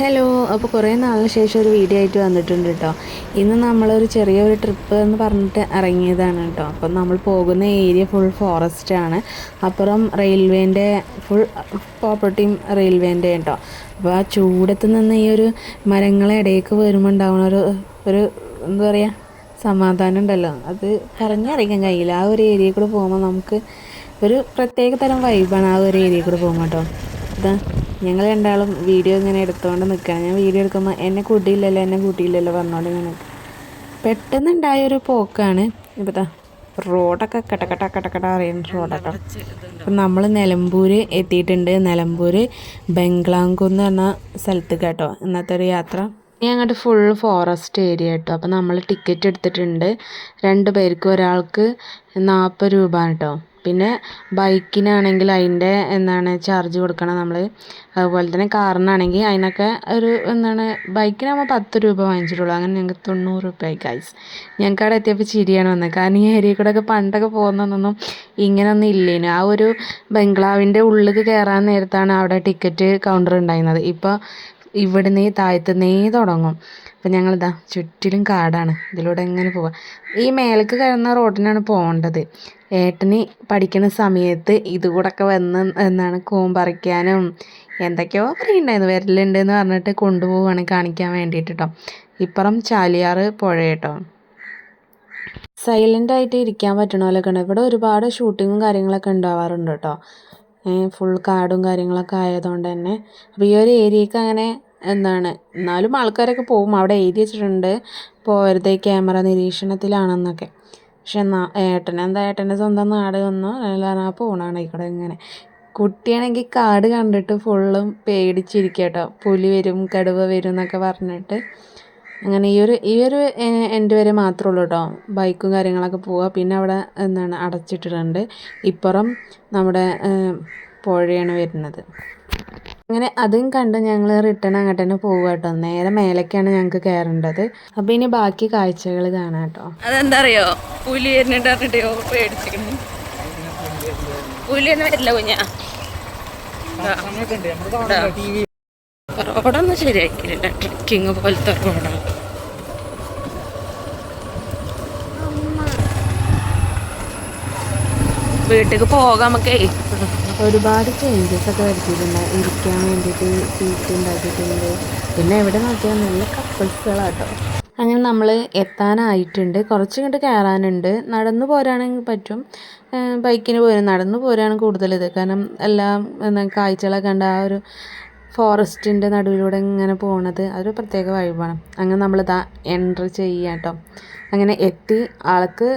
Hello, അപ്പോൾ കുറേ നാളിന് ശേഷം ഒരു വീഡിയോ ആയിട്ട് വന്നിട്ടുണ്ട് കേട്ടോ. ഇന്ന് നമ്മളൊരു ചെറിയൊരു ട്രിപ്പ് എന്ന് പറഞ്ഞിട്ട് ഇറങ്ങിയതാണ് കേട്ടോ. അപ്പം നമ്മൾ പോകുന്ന ഏരിയ ഫുൾ ഫോറസ്റ്റാണ്. അപ്പുറം റെയിൽവേൻ്റെ ഫുൾ പ്രോപ്പർട്ടിയും റെയിൽവേൻ്റെ കേട്ടോ. അപ്പോൾ ആ ചൂടത്ത് നിന്ന് ഈ ഒരു മരങ്ങളെ ഇടയ്ക്ക് വരുമ്പോൾ ഉണ്ടാവുന്ന ഒരു എന്താ പറയുക സമാധാനം ഉണ്ടല്ലോ, അത് പറഞ്ഞറിയിക്കാൻ കഴിയില്ല. ആ ഒരു ഏരിയയിൽ കൂടെ പോകുമ്പോൾ നമുക്ക് ഒരു പ്രത്യേക തരം വൈബാണ് ആ ഒരു ഏരിയയിൽ കൂടെ പോകുമ്പോൾ കേട്ടോ. ഇതാ ഞങ്ങൾ രണ്ടാളും വീഡിയോ ഇങ്ങനെ എടുത്തുകൊണ്ട് നിൽക്കുകയാണ്. ഞാൻ വീഡിയോ എടുക്കുമ്പോൾ എന്നെ കൂട്ടിയില്ലല്ലോ പറഞ്ഞുകൊണ്ട് ഇങ്ങനെ പെട്ടെന്നുണ്ടായൊരു പോക്കാണ്. ഇപ്പോൾ റോഡൊക്കെ കട്ടക്കട്ട അറിയുന്ന റോഡാട്ടോ. അപ്പം നമ്മൾ നിലമ്പൂർ എത്തിയിട്ടുണ്ട്. നിലമ്പൂർ ബംഗ്ലാംകുന്ന് പറഞ്ഞ സ്ഥലത്ത് കേട്ടോ ഇന്നത്തെ ഒരു യാത്ര. ഇനി അങ്ങോട്ട് ഫുൾ ഫോറസ്റ്റ് ഏരിയ കേട്ടോ. അപ്പം നമ്മൾ ടിക്കറ്റ് എടുത്തിട്ടുണ്ട്. 2 പേർക്ക് ഒരാൾക്ക് 40 രൂപ കേട്ടോ. പിന്നെ ബൈക്കിനാണെങ്കിൽ അതിൻ്റെ ചാർജ് കൊടുക്കണം നമ്മൾ. അതുപോലെ തന്നെ കാറിനാണെങ്കിൽ അതിനൊക്കെ ഒരു ബൈക്കിനാകുമ്പോൾ 10 രൂപ വാങ്ങിച്ചിട്ടുള്ളൂ. അങ്ങനെ ഞങ്ങൾക്ക് 90 രൂപയായി ഗൈസ്. ഞങ്ങൾക്ക് അവിടെ എത്തിയപ്പോൾ ചിരിയാണ് വന്നത്. കാരണം ഈ ഏരിയയിൽ കൂടെ ഒക്കെ പണ്ടൊക്കെ പോകുന്നതൊന്നും ഇങ്ങനെയൊന്നും ഇല്ലേനു. ആ ഒരു ബംഗ്ലാവിൻ്റെ ഉള്ളിൽ കയറാൻ നേരത്താണ് അവിടെ ടിക്കറ്റ് കൗണ്ടർ ഉണ്ടായിരുന്നത്. ഇപ്പോൾ ഇവിടുന്ന് താഴത്തുനിന്നേ തുടങ്ങും. അപ്പം ഞങ്ങളിതാ ചുറ്റിലും കാടാണ്, ഇതിലൂടെ എങ്ങനെ പോവാം. ഈ മേലേക്ക് കയറുന്ന റോഡിനാണ് പോകേണ്ടത്. ഏട്ടന് പഠിക്കുന്ന സമയത്ത് ഇതുകൂടൊക്കെ വന്ന് കൂൺ പറിക്കാനും എന്തൊക്കെയോ പറയുന്നുണ്ടായിരുന്നു, വരലുണ്ടെന്ന് പറഞ്ഞിട്ട് കൊണ്ടുപോവുകയാണ് കാണിക്കാൻ വേണ്ടിയിട്ട് കേട്ടോ. ഇപ്പുറം ചാലിയാർ പുഴ കേട്ടോ. സൈലൻ്റായിട്ട് ഇരിക്കാൻ പറ്റണ പോലെയൊക്കെ ഉണ്ട്. ഇവിടെ ഒരുപാട് ഷൂട്ടിങ്ങും കാര്യങ്ങളൊക്കെ ഉണ്ടാവാറുണ്ട് കേട്ടോ. ഫുൾ കാടും കാര്യങ്ങളൊക്കെ ആയതുകൊണ്ട് തന്നെ. അപ്പോൾ ഈ ഒരു ഏരിയക്ക് അങ്ങനെ എന്നാലും ആൾക്കാരൊക്കെ പോകും. അവിടെ എഴുതി വെച്ചിട്ടുണ്ട് പോകരുത്, ക്യാമറ നിരീക്ഷണത്തിലാണെന്നൊക്കെ. പക്ഷെ ഏട്ടൻ്റെ സ്വന്തം നാട് വന്നു അല്ലാതെ പോകണമാണ് ഇവിടെ. ഇങ്ങനെ കുട്ടിയാണെങ്കിൽ കാട് കണ്ടിട്ട് ഫുള്ളും പേടിച്ചിരിക്കുക കേട്ടോ. പുലി വരും, കടുവ വരും എന്നൊക്കെ പറഞ്ഞിട്ട്. അങ്ങനെ ഈ ഒരു എൻഡ് വരെ മാത്രമേ ഉള്ളൂ കേട്ടോ ബൈക്കും കാര്യങ്ങളൊക്കെ പോവുക. പിന്നെ അവിടെ അടച്ചിട്ടിട്ടുണ്ട്. ഇപ്പുറം നമ്മുടെ പുഴയാണ് വരുന്നത്. അങ്ങനെ അതും കണ്ട് ഞങ്ങൾ റിട്ടേൺ അങ്ങോട്ട് തന്നെ പോകുക കേട്ടോ. നേരെ മേലേക്കാണ് ഞങ്ങൾക്ക് കയറേണ്ടത്. അപ്പം ഇനി ബാക്കി കാഴ്ചകൾ കാണാം കേട്ടോ. അതെന്താ അറിയോ, പുലി വരുന്നുണ്ട് പറഞ്ഞിട്ടോ പേടിച്ചിരിക്കുന്നു. പുലിയൊന്നും വരില്ല കുഞ്ഞാ. റോഡൊന്നും ശരിയാക്കിയില്ല, ട്രക്കിങ് പോലത്തെ റോഡാണ്. വീട്ടിലേക്ക് പോകാം നമുക്കേ. ഒരുപാട് ചേഞ്ചസ് ഒക്കെ വരുത്തിയിട്ടുണ്ട്. ഇരിക്കാൻ വേണ്ടിയിട്ട് സീറ്റ് ഉണ്ടാക്കിയിട്ടുണ്ട്. പിന്നെ എവിടെ നോക്കിയാൽ നല്ല കപ്പിൾസുകളാട്ടോ. അങ്ങനെ നമ്മൾ എത്താനായിട്ടുണ്ട്. കുറച്ചിങ്ങോട്ട് കയറാനുണ്ട്. നടന്നു പോരാണെങ്കിൽ പറ്റും, ബൈക്കിന് പോരും. നടന്നു പോരാണ് കൂടുതലിത്. കാരണം എല്ലാം കാഴ്ചകളൊക്കെ കണ്ട ആ ഒരു ഫോറസ്റ്റിൻ്റെ നടുവിലൂടെ ഇങ്ങനെ പോണത് അതൊരു പ്രത്യേക വൈബാണ്. അങ്ങനെ നമ്മളിതാ എൻട്രി ചെയ്യാം കേട്ടോ. അങ്ങനെ എത്തി. ആൾക്ക്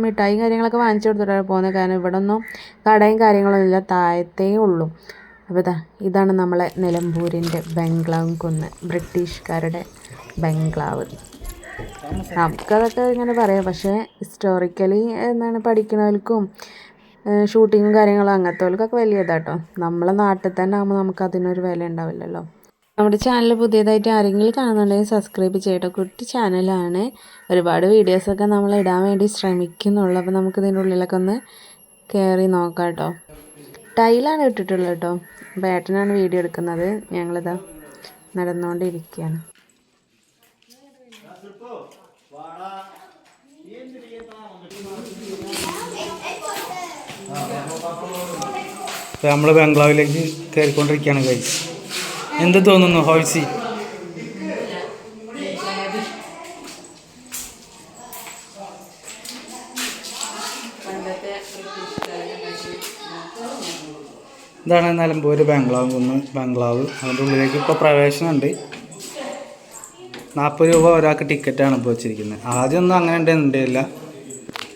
മിഠായും കാര്യങ്ങളൊക്കെ വാങ്ങിച്ചു കൊടുത്തിട്ടാണ് പോകുന്നത്. കാരണം ഇവിടെ ഒന്നും കടയും കാര്യങ്ങളൊന്നും ഇല്ല, താഴത്തേ ഉള്ളൂ. അപ്പോൾ ഇതാണ് നമ്മളെ നിലമ്പൂരിൻ്റെ ബംഗ്ലാവ് കുന്ന്, ബ്രിട്ടീഷുകാരുടെ ബംഗ്ലാവ്. നമുക്കതൊക്കെ ഇങ്ങനെ പറയാം, പക്ഷേ ഹിസ്റ്റോറിക്കലി പഠിക്കുന്നവർക്കും ഷൂട്ടിങ്ങും കാര്യങ്ങളും അങ്ങനത്തെവർക്കൊക്കെ വലിയ ഇതാട്ടോ. നമ്മളെ നാട്ടിൽ തന്നെ ആകുമ്പോൾ നമുക്ക് അതിനൊരു വില ഉണ്ടാവില്ലല്ലോ. നമ്മുടെ ചാനൽ പുതിയതായിട്ട് ആരെങ്കിലും കാണുന്നുണ്ടെങ്കിൽ സബ്സ്ക്രൈബ് ചെയ്യട്ടോ. കുട്ടി ചാനലാണ്. ഒരുപാട് വീഡിയോസൊക്കെ നമ്മൾ ഇടാൻ വേണ്ടി ശ്രമിക്കുന്നുള്ളൂ. അപ്പോൾ നമുക്ക് ഇതിൻ്റെ ഉള്ളിലൊക്കെ ഒന്ന് കയറി നോക്കാം കേട്ടോ. ടൈലാണ് ഇട്ടിട്ടുള്ളത് കേട്ടോ. അപ്പോൾ ഏട്ടനാണ് വീഡിയോ എടുക്കുന്നത്. ഞങ്ങളിതാ നടന്നുകൊണ്ടിരിക്കുകയാണ്. നമ്മൾ ബംഗ്ലാവിലേക്ക് കയറിക്കൊണ്ടിരിക്കുകയാണ് ഗൈസ്. എന്ത് തോന്നുന്നു ഹോയ്സി? ഇതാണ് നിലമ്പൂർ ബംഗ്ലാവ്. അതിൻ്റെ ഉള്ളിലേക്ക് ഇപ്പോൾ പ്രവേശനമുണ്ട്. 40 രൂപ ഒരാൾക്ക് ടിക്കറ്റാണ് ഇപ്പോൾ വെച്ചിരിക്കുന്നത്. ആദ്യമൊന്നും അങ്ങനെ ഉണ്ടായില്ല.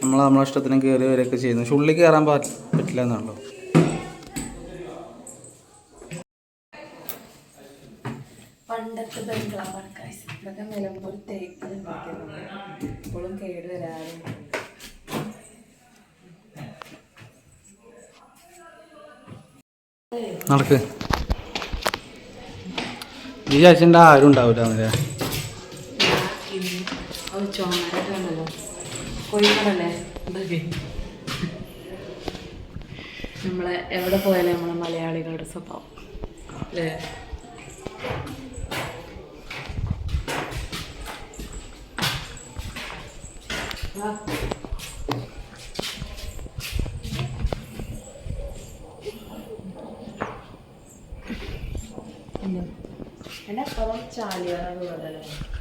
നമ്മളെ ഇഷ്ടത്തിന് കയറി വരെയൊക്കെ ചെയ്യുന്നു. പക്ഷെ ഉള്ളിൽ കയറാൻ പറ്റില്ല എന്നുള്ളൂ. പണ്ടത്തെ ബംഗ്ലാവാണ് ഗൈസ്. ഇതൊക്കെ നിലമ്പൂർ തേക്ക് ഇപ്പോഴും കേട് വരാറുണ്ട്. നടക്ക്. ഈ ചേച്ചിൻ്റെ ആരും ഉണ്ടാവില്ല എന്നല്ലേ? ചോമരല്ലോ കോഴിക്കോടല്ലേ. നമ്മളെ എവിടെ പോയാലും നമ്മളെ മലയാളികളുടെ സ്വഭാവം അല്ലേ.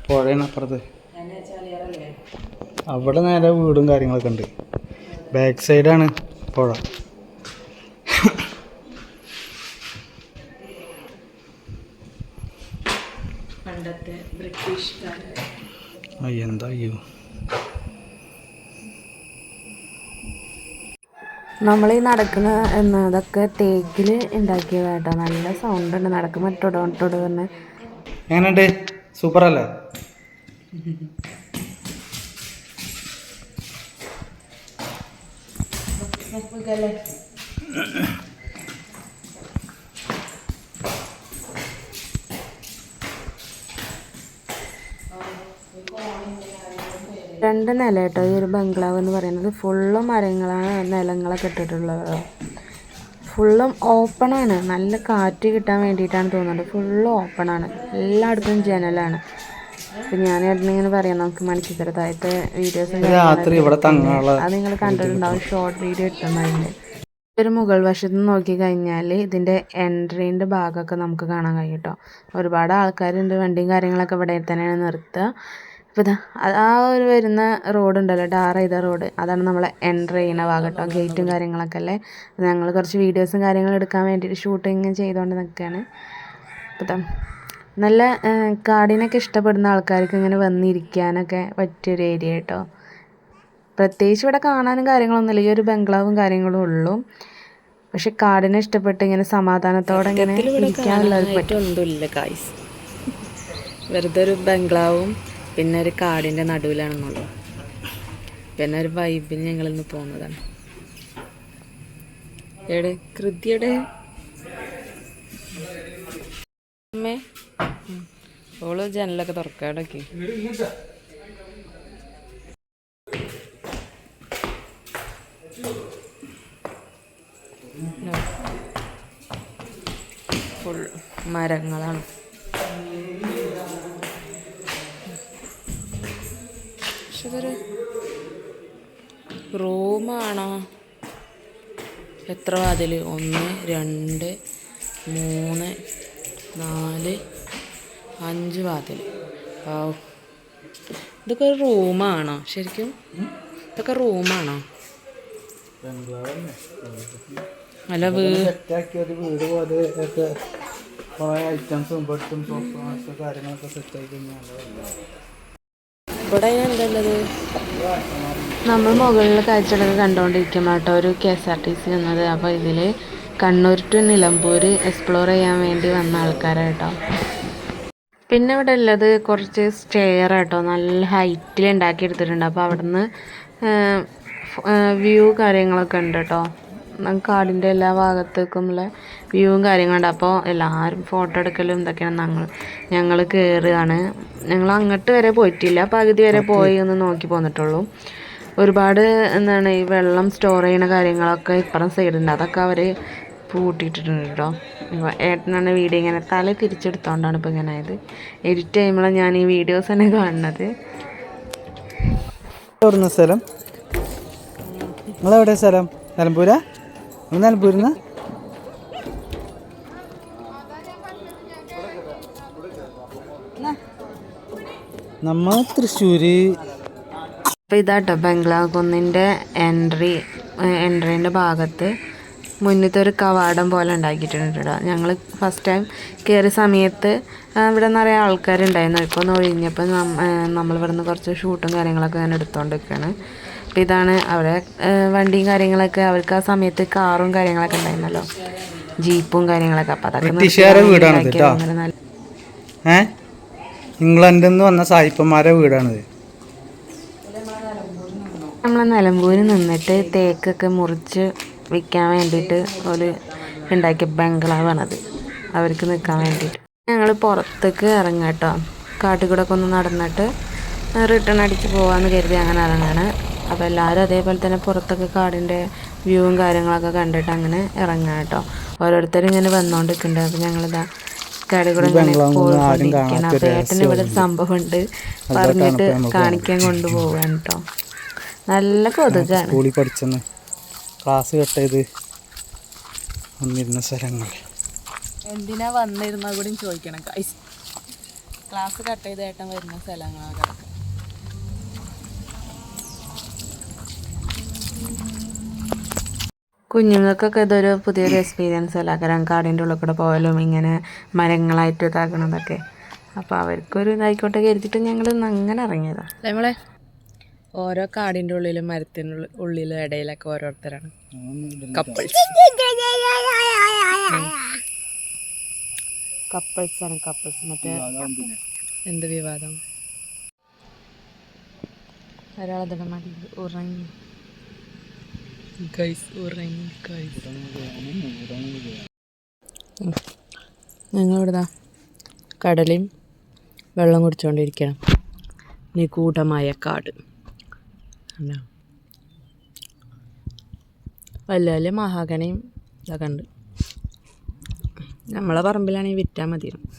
പുഴയാണ് അപ്പുറത്ത്. അവിടെ നേരെ വീടും കാര്യങ്ങളൊക്കെ ഉണ്ട്. ബാക്ക് സൈഡാണ് പുഴ. പണ്ടത്തെ ബ്രിട്ടീഷ് എന്താ അയ്യോ. നമ്മൾ ഈ നടക്കുന്ന ഇതൊക്കെ തേക്കിൽ ഉണ്ടാക്കിയതാട്ടോ. നല്ല സൗണ്ട് ഉണ്ട് നടക്കുമ്പോൾ ടൊടോട്ടൊടോ തന്നെ. എങ്ങനെയുണ്ട്? സൂപ്പർ അല്ലേ? രണ്ട് നില കേട്ടോ ഈ ഒരു ബംഗ്ലാവ് എന്ന് പറയുന്നത്. ഫുള്ളും മരങ്ങളാണ്, നിലങ്ങളൊക്കെ ഇട്ടിട്ടുള്ളത്. ഫുള്ളും ഓപ്പണാണ്. നല്ല കാറ്റ് കിട്ടാൻ വേണ്ടിയിട്ടാണ് തോന്നുന്നത്. ഫുള്ള് ഓപ്പണാണ്, എല്ലായിടത്തും ജനലാണ്. അപ്പം ഞാൻ ഇങ്ങനെ പറയാം, നമുക്ക് മണിച്ചിത്ര താഴത്തെ വീഡിയോസ് അത് നിങ്ങൾ കണ്ടിട്ടുണ്ടാവും. ഷോർട്ട് വീഡിയോ ഇട്ടുന്നതിൻ്റെ ഒരു മുകൾ വശത്ത് നിന്ന് നോക്കി കഴിഞ്ഞാൽ ഇതിൻ്റെ എൻട്രീൻ്റെ ഭാഗമൊക്കെ നമുക്ക് കാണാൻ കഴിയും കേട്ടോ. ഒരുപാട് ആൾക്കാരുണ്ട്, വണ്ടിയും കാര്യങ്ങളൊക്കെ ഇവിടെ തന്നെയാണ് നിർത്തുക. അപ്പോൾ ഇതാ ആ ഒരു വരുന്ന റോഡ് ഉണ്ടല്ലോ, ടാർ ചെയ്ത റോഡ്, അതാണ് നമ്മളെ എൻട്രി ചെയ്യുന്ന ഭാഗം കേട്ടോ. ഗേറ്റും കാര്യങ്ങളൊക്കെ അല്ലേ. ഞങ്ങൾ കുറച്ച് വീഡിയോസും കാര്യങ്ങളും എടുക്കാൻ വേണ്ടിയിട്ട് ഷൂട്ടിങ് ചെയ്തുകൊണ്ട് നിൽക്കുകയാണ്. അപ്പോൾ നല്ല കാടിനൊക്കെ ഇഷ്ടപ്പെടുന്ന ആൾക്കാർക്ക് ഇങ്ങനെ വന്നിരിക്കാനൊക്കെ പറ്റിയൊരു ഏരിയ കേട്ടോ. പ്രത്യേകിച്ച് ഇവിടെ കാണാനും കാര്യങ്ങളൊന്നുമില്ല, ഈ ഒരു ബംഗ്ലാവും കാര്യങ്ങളും ഉള്ളൂ. പക്ഷെ കാടിനെ ഇഷ്ടപ്പെട്ട് ഇങ്ങനെ സമാധാനത്തോടെ ഇങ്ങനെ ഇരിക്കാനുള്ളത് ഒന്നുമില്ല ഗായ്സ്. വെറുതെ ഒരു ബംഗ്ലാവും പിന്നെ ഒരു കാടിൻ്റെ നടുവിലാണെന്നുള്ളൂ. പിന്നെ ഒരു വൈബിൽ ഞങ്ങളിന്ന് പോകുന്നതാണ്. എവിടെ കൃതിയുടെ അമ്മേ ഓള് ജനലൊക്കെ തുറക്കാടൊക്കെ. ഫുൾ മരങ്ങളാണ്. പക്ഷെ ഇതൊരു റൂമാണോ? എത്ര വാതിൽ? 1 2 3 4 5 വാതിൽ. ഇതൊക്കെ ഒരു റൂമാണോ ശരിക്കും? ഇതൊക്കെ റൂമാണോ? അല്ല വീട് പോലെ ഒക്കെ കുറേ ഐറ്റംസും ബെഡും സോഫ കാര്യങ്ങളൊക്കെ സെറ്റ് ആയി കഴിഞ്ഞാൽ ഇവിടെ എന്തല്ലത്? നമ്മൾ മുകളിൽ കാഴ്ചകളൊക്കെ കണ്ടുകൊണ്ടിരിക്കുമ്പോൾ കേട്ടോ ഒരു KSRTC വന്നത്. അപ്പോൾ ഇതിൽ കണ്ണൂർ ടു നിലമ്പൂർ എക്സ്പ്ലോർ ചെയ്യാൻ വേണ്ടി വന്ന ആൾക്കാരാട്ടോ. പിന്നെ ഇവിടെ ഉള്ളത് കുറച്ച് സ്റ്റെയർ കേട്ടോ, നല്ല ഹൈറ്റിൽ ഉണ്ടാക്കിയെടുത്തിട്ടുണ്ട്. അപ്പോൾ അവിടെ നിന്ന് വ്യൂ കാര്യങ്ങളൊക്കെ ഉണ്ട് കേട്ടോ. കാടിൻ്റെ എല്ലാ ഭാഗത്തേക്കുമുള്ള വ്യൂവും കാര്യങ്ങളുണ്ട്. അപ്പോൾ എല്ലാവരും ഫോട്ടോ എടുക്കലും ഇതൊക്കെയാണ്. ഞങ്ങൾ കയറുകയാണ്. ഞങ്ങൾ അങ്ങോട്ട് വരെ പോയിട്ടില്ല, പകുതി വരെ പോയി ഒന്ന് നോക്കി പോന്നിട്ടുള്ളൂ. ഒരുപാട് ഈ വെള്ളം സ്റ്റോർ ചെയ്യുന്ന കാര്യങ്ങളൊക്കെ ഇപ്പുറം സൈഡുണ്ട്. അതൊക്കെ അവർ പൂട്ടിയിട്ടിട്ടുണ്ട് കേട്ടോ. ഏട്ടനാണ് വീഡിയോ ഇങ്ങനെ തല തിരിച്ചെടുത്തോണ്ടാണ് ഇപ്പോൾ ഇങ്ങനെ ആയത്. എഡിറ്റ് ചെയ്യുമ്പോഴാണ് ഞാൻ ഈ വീഡിയോസ് തന്നെ കാണുന്നത്. സ്ഥലം നിങ്ങളെവിടെ? സ്ഥലം നിലമ്പൂരാ? നിലമ്പൂരിന്ന് നമ്മൾ തൃശ്ശൂര്. അപ്പോൾ ഇതാട്ടോ ബംഗ്ലാവ് കുന്നിൻ്റെ എൻട്രീൻ്റെ ഭാഗത്ത് മുന്നത്തെ ഒരു കവാടം പോലെ ഉണ്ടാക്കിയിട്ടുണ്ട് കേട്ടോ. ഞങ്ങൾ ഫസ്റ്റ് ടൈം കയറിയ സമയത്ത് ഇവിടെ നിറയെ ആൾക്കാരുണ്ടായിരുന്നു. ഇപ്പോൾ ഒന്ന് ഒഴിഞ്ഞപ്പോൾ നമ്മളിവിടെ നിന്ന് കുറച്ച് ഷൂട്ടും കാര്യങ്ങളൊക്കെ ഞാൻ എടുത്തുകൊണ്ടിരിക്കുകയാണ്. അപ്പോൾ ഇതാണ് അവിടെ വണ്ടിയും കാര്യങ്ങളൊക്കെ. അവർക്ക് ആ സമയത്ത് കാറും കാര്യങ്ങളൊക്കെ ഉണ്ടായിരുന്നല്ലോ, ജീപ്പും കാര്യങ്ങളൊക്കെ. അപ്പോൾ അതൊക്കെ ഇംഗ്ലണ്ടിൽ നിന്ന് വന്ന സായിപ്പന്മാരെ വീടാണിത്. നമ്മൾ നിലമ്പൂരിൽ നിന്നിട്ട് തേക്കൊക്കെ മുറിച്ച് വിൽക്കാൻ വേണ്ടിയിട്ട് ഒരു ഉണ്ടാക്കിയ ബംഗ്ലാവാണത്, അവർക്ക് നിൽക്കാൻ വേണ്ടിയിട്ട്. ഞങ്ങൾ പുറത്തേക്ക് ഇറങ്ങാം കേട്ടോ. കാട്ടിൽ കൂടെ ഒക്കെ ഒന്ന് നടന്നിട്ട് റിട്ടേൺ അടിച്ച് പോകാമെന്ന് കരുതി അങ്ങനെ ഇറങ്ങാണ്. അപ്പോൾ എല്ലാവരും അതേപോലെ തന്നെ പുറത്തൊക്കെ കാടിൻ്റെ വ്യൂവും കാര്യങ്ങളൊക്കെ കണ്ടിട്ട് അങ്ങനെ ഇറങ്ങാം കേട്ടോ. ഓരോരുത്തരും ഇങ്ങനെ വന്നുകൊണ്ടിരിക്കുന്നുണ്ട്. അപ്പോൾ ഞങ്ങളിതാ കാടിൽ കൂടെ ഇങ്ങനെ പോയിക്കൊണ്ടിരിക്കുകയാണ്. അപ്പോൾ ഏട്ടന് ഇവിടെ ഒരു സംഭവമുണ്ട് പറഞ്ഞിട്ട് കാണിക്കാൻ കൊണ്ടുപോകാൻ കേട്ടോ. നല്ല കൊതുകാണ്. സ്കൂളിൽ പഠിച്ചെന്ന് ക്ലാസ് കട്ട് ചെയ്ത് വന്നിരുന്ന സ്ഥലങ്ങൾ. എന്തിനാ വന്നിരുന്ന കൂടി ചോദിക്കണം ഗൈസ്. ക്ലാസ് കട്ട് ചെയ്ത് ഏട്ടൻ വരുന്ന സ്ഥലങ്ങളാണ് കിടക്കുക. കുഞ്ഞുങ്ങൾക്കൊക്കെ ഇതൊരു പുതിയൊരു എക്സ്പീരിയൻസ് അല്ല, കാരണം കാടിൻ്റെ ഉള്ളിൽ കൂടെ പോയാലും ഇങ്ങനെ മരങ്ങളായിട്ട് ഇതാക്കണതൊക്കെ. അപ്പോൾ അവർക്കൊരു ഇതായിക്കോട്ടെ കരുതിയിട്ട് ഞങ്ങൾ അങ്ങനെ ഇറങ്ങിയതാണ്. നമ്മളെ ഓരോ കാടിൻ്റെ ഉള്ളിലും മരത്തിൻ്റെ ഉള്ളിലും ഇടയിലൊക്കെ ഓരോരുത്തരാണ് കപ്പിൾസ്. കപ്പിൾസാണ് കപ്പിൾസ്. മറ്റേ എന്ത് വിവാദം? ഒരാളതിടെ മടി ഉറങ്ങി ഗൈസ്, ഉറങ്ങി ഗൈസ്. ഞങ്ങളിവിടുതാ കടലും വെള്ളം കുടിച്ചുകൊണ്ടിരിക്കണം. നിഗൂഢമായ കാട്. വലിയ വലിയ മഹാഗണിയും ഇതൊക്കെ ഉണ്ട്. നമ്മളെ പറമ്പിലാണെങ്കിൽ വിറ്റാൽ മതിയായിരുന്നു.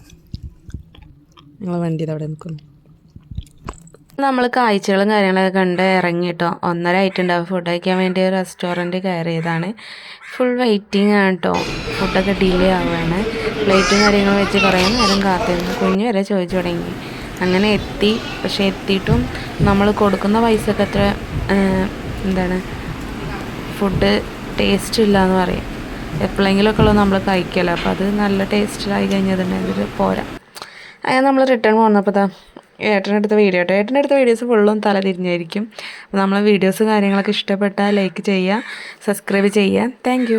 ഞങ്ങളെ വണ്ടി അവിടെ നിൽക്കുന്നു. നമ്മൾ കാഴ്ചകളും കാര്യങ്ങളൊക്കെ കണ്ട് ഇറങ്ങി കേട്ടോ. 1:30 ആയിട്ടുണ്ടാവും. ഫുഡ് കഴിക്കാൻ വേണ്ടി ഒരു റെസ്റ്റോറൻറ്റ് കയറിയതാണ്. ഫുൾ വെയിറ്റിംഗ് ആണ് കേട്ടോ. ഫുഡൊക്കെ ഡിലേ ആവുകയാണ്. പ്ലേറ്റും കാര്യങ്ങളും വെച്ച് കുറേ നേരം കാത്തിരുന്നു. കുഞ്ഞ് വരെ ചോദിച്ചു തുടങ്ങി. അങ്ങനെ എത്തി. പക്ഷേ എത്തിയിട്ടും നമ്മൾ കൊടുക്കുന്ന പൈസക്ക് അത്ര ഫുഡ് ടേസ്റ്റ് ഇല്ല എന്ന് പറയും. എപ്പോഴെങ്കിലുമൊക്കെ ഉള്ളത് നമ്മൾ കഴിക്കല്ലോ. അപ്പോൾ അത് നല്ല ടേസ്റ്റിലായി കഴിഞ്ഞിട്ടുണ്ടെങ്കിൽ പോരാ. അങ്ങനെ നമ്മൾ റിട്ടേൺ പോകുന്നപ്പോൾ ഏട്ടനെടുത്ത വീഡിയോസ് ഫുള്ളും തല തിരിഞ്ഞായിരിക്കും. അപ്പോൾ നമ്മളെ വീഡിയോസ് കാര്യങ്ങളൊക്കെ ഇഷ്ടപ്പെട്ടാൽ ലൈക്ക് ചെയ്യുക, സബ്സ്ക്രൈബ് ചെയ്യുക. താങ്ക്